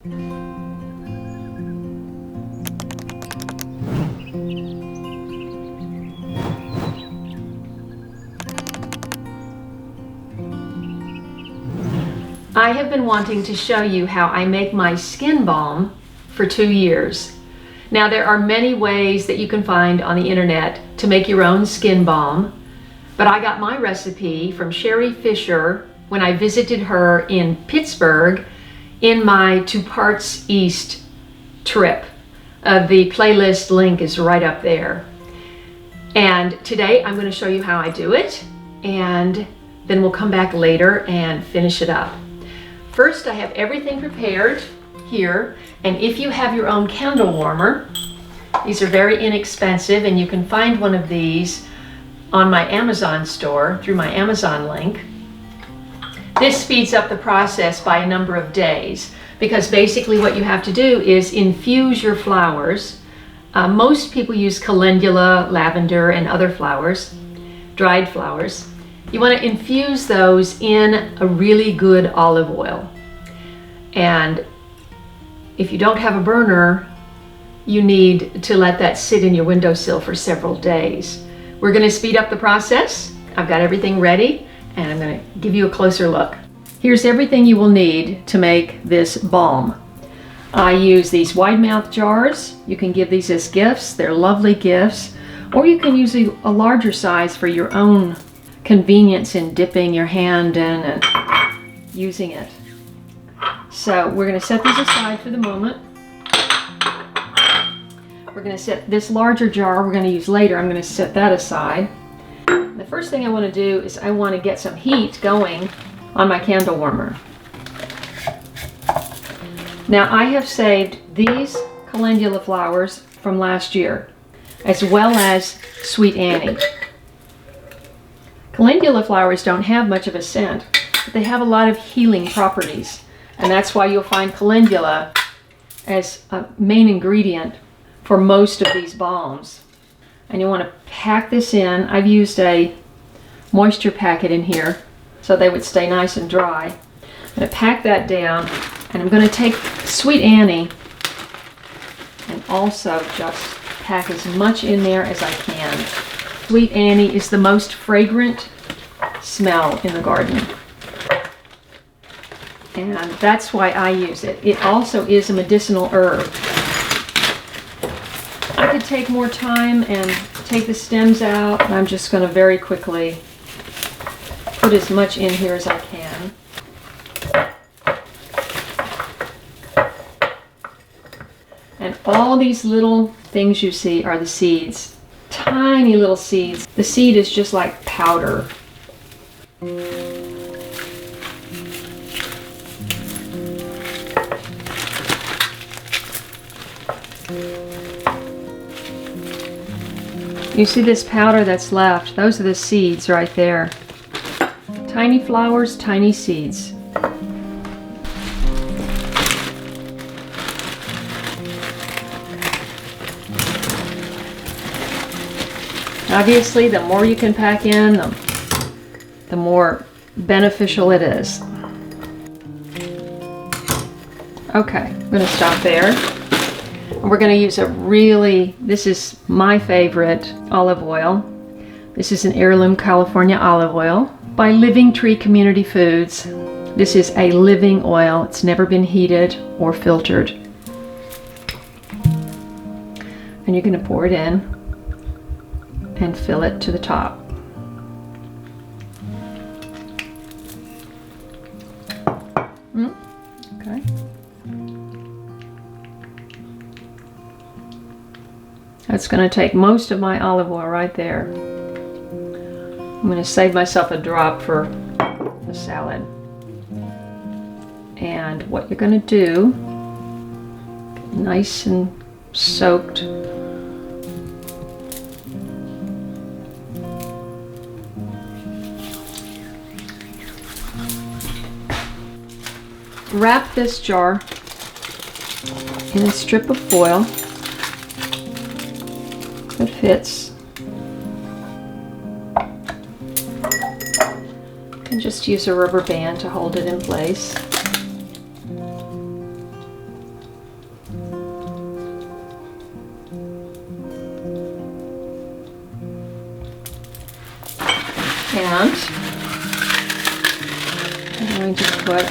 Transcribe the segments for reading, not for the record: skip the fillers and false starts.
I have been wanting to show you how I make my skin balm for 2 years. Now, there are many ways that you can find on the internet to make your own skin balm, but I got my recipe from Sherry Fisher when I visited her in Pittsburgh in my 2 Parts East trip. The playlist link is right up there. And today I'm going to show you how I do it, and then we'll come back later and finish it up. First, I have everything prepared here, and if you have your own candle warmer, these are very inexpensive, and you can find one of these on my Amazon store through my Amazon link. This speeds up the process by a number of days, because basically what you have to do is infuse your flowers. Most people use calendula, lavender, and other flowers, dried flowers. You want to infuse those in a really good olive oil. And if you don't have a burner, you need to let that sit in your windowsill for several days. We're going to speed up the process. I've got everything ready, and I'm going to give you a closer look. Here's everything you will need to make this balm. I use these wide mouth jars. You can give these as gifts. They're lovely gifts. Or you can use a larger size for your own convenience in dipping your hand in and using it. So we're going to set these aside for the moment. We're going to set this larger jar we're going to use later. I'm going to set that aside. The first thing I want to do is I want to get some heat going on my candle warmer. Now, I have saved these calendula flowers from last year, as well as Sweet Annie. Calendula flowers don't have much of a scent, but they have a lot of healing properties, and that's why you'll find calendula as a main ingredient for most of these balms. And you want to pack this in. I've used a moisture packet in here so they would stay nice and dry. I'm going to pack that down, and I'm going to take Sweet Annie and also just pack as much in there as I can. Sweet Annie is the most fragrant smell in the garden, and that's why I use it. It also is a medicinal herb. I could take more time and take the stems out, and I'm just going to very quickly put as much in here as I can. And all these little things you see are the seeds. Tiny little seeds. The seed is just like powder. You see this powder that's left? Those are the seeds right there. Tiny flowers, tiny seeds. Obviously, the more you can pack in, the more beneficial it is. Okay, I'm going to stop there. And we're going to use this is my favorite olive oil. This is an heirloom California olive oil by Living Tree Community Foods. This is a living oil. It's never been heated or filtered. And you're going to pour it in and fill it to the top. Okay. That's going to take most of my olive oil right there. I'm going to save myself a drop for the salad. And what you're going to do, nice and soaked. Wrap this jar in a strip of foil that fits, and just use a rubber band to hold it in place. And I'm going to put,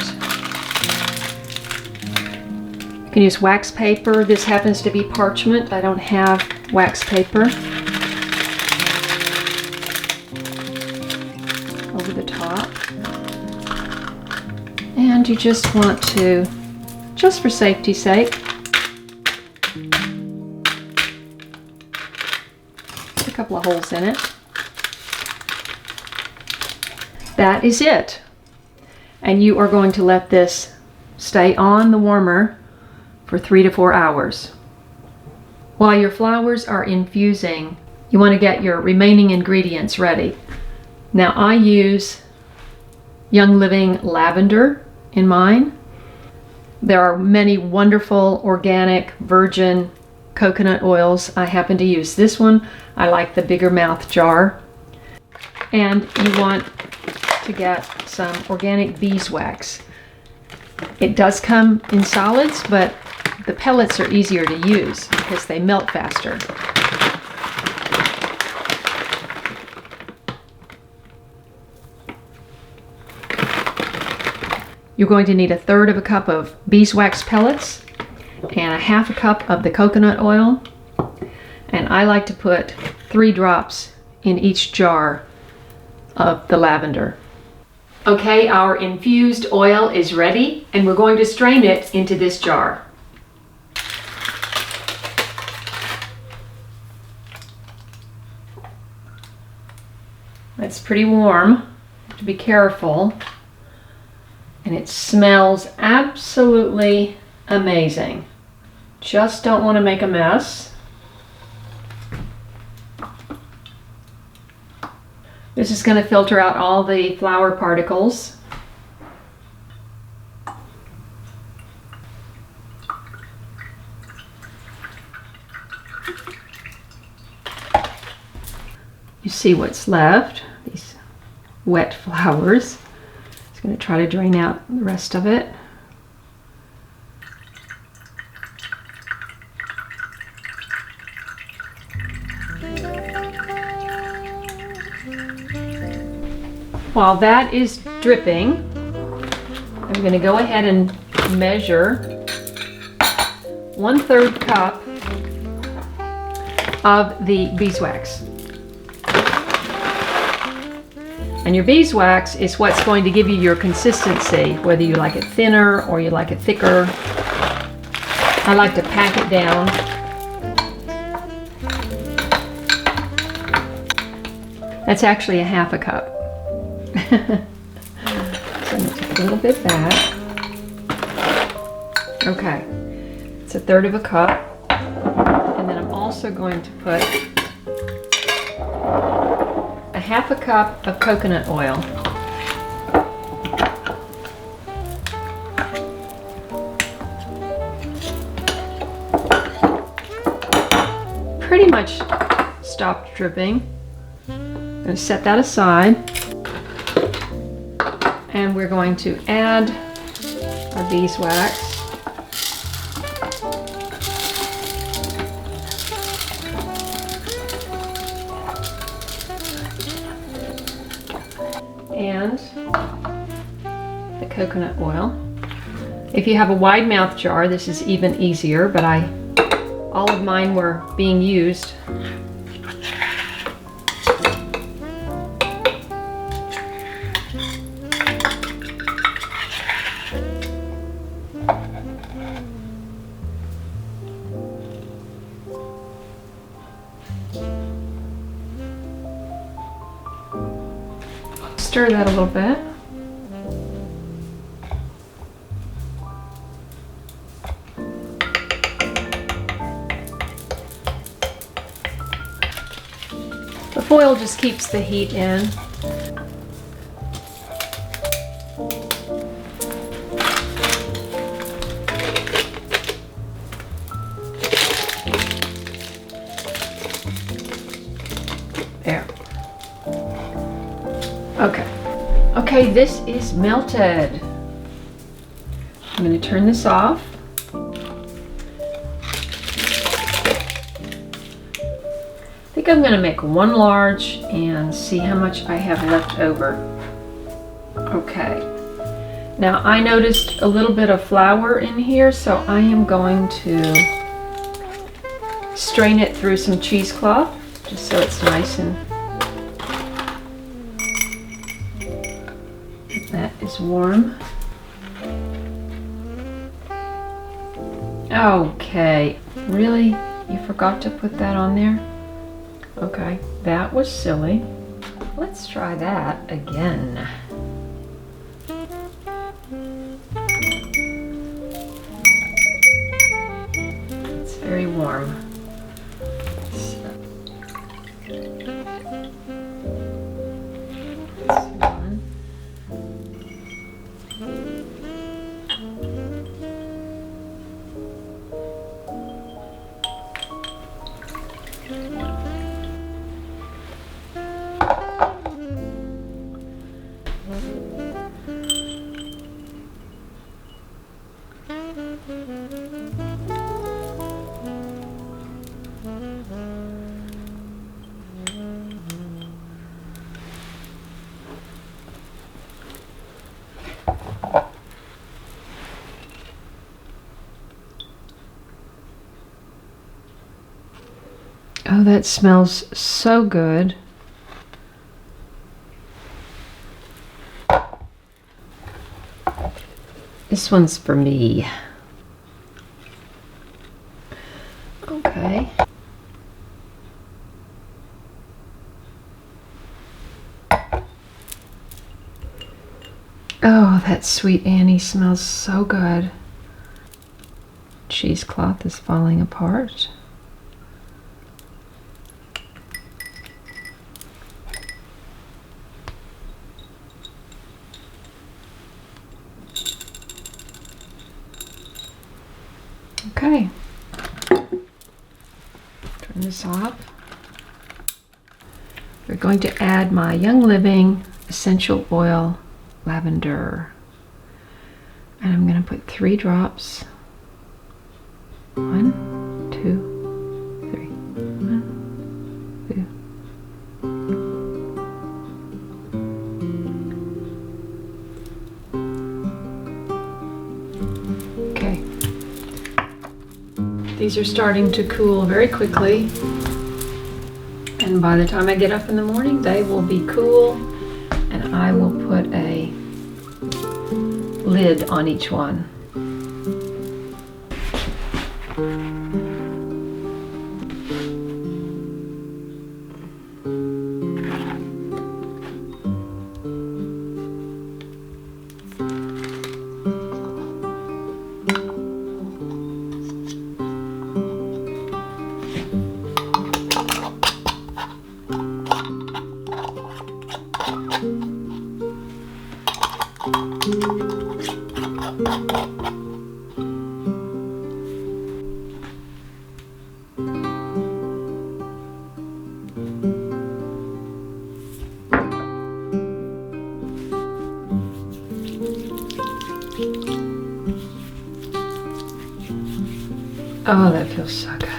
you can use wax paper. This happens to be parchment. I don't have wax paper. Over the top. And you just want to, just for safety's sake, put a couple of holes in it. That is it. And you are going to let this stay on the warmer for 3 to 4 hours. While your flowers are infusing, you want to get your remaining ingredients ready. Now I use Young Living lavender in mine. There are many wonderful organic virgin coconut oils. I happen to use this one. I like the bigger mouth jar. And you want to get some organic beeswax. It does come in solids, but the pellets are easier to use because they melt faster. You're going to need 1/3 cup of beeswax pellets and 1/2 cup of the coconut oil. And I like to put 3 drops in each jar of the lavender. Okay, our infused oil is ready, and we're going to strain it into this jar. It's pretty warm. You have to be careful. And it smells absolutely amazing. Just don't want to make a mess. This is going to filter out all the flower particles. You see what's left, these wet flowers. Just going to try to drain out the rest of it. While that is dripping, I'm going to go ahead and measure 1/3 cup of the beeswax. And your beeswax is what's going to give you your consistency, whether you like it thinner or you like it thicker. I like to pack it down. That's actually 1/2 cup. So I'm going to take a little bit back. Okay, it's 1/3 cup. And then I'm also going to put 1/2 cup of coconut oil. Pretty much stopped dripping. I'm going to set that aside. And we're going to add our beeswax. And the coconut oil. If you have a wide mouth jar, this is even easier, but all of mine were being used. Stir that a little bit. The foil just keeps the heat in. There. Okay. Okay, this is melted. I'm going to turn this off. I think I'm going to make one large and see how much I have left over. Okay. Now I noticed a little bit of flour in here, so I am going to strain it through some cheesecloth, just so it's nice and that is warm. Okay, really? You forgot to put that on there? Okay, that was silly. Let's try that again. It's very warm. Oh, that smells so good. This one's for me. Okay. Oh, that sweet Annie smells so good. Cheesecloth is falling apart. Okay, turn this off. We're going to add my Young Living essential oil lavender, and I'm going to put 3 drops. 1, 2, 3. 1, 2. Okay. These are starting to cool very quickly, and by the time I get up in the morning they will be cool, and I will put a lid on each one. Oh, that feels so good.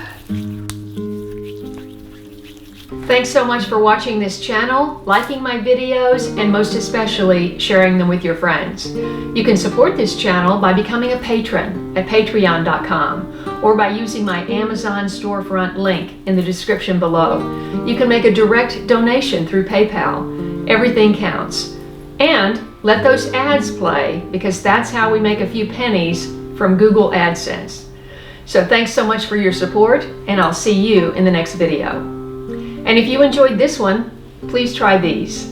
Thanks so much for watching this channel, liking my videos, and most especially sharing them with your friends. You can support this channel by becoming a patron at patreon.com or by using my Amazon storefront link in the description below. You can make a direct donation through PayPal. Everything counts. And let those ads play, because that's how we make a few pennies from Google AdSense. So thanks so much for your support, and I'll see you in the next video. And if you enjoyed this one, please try these.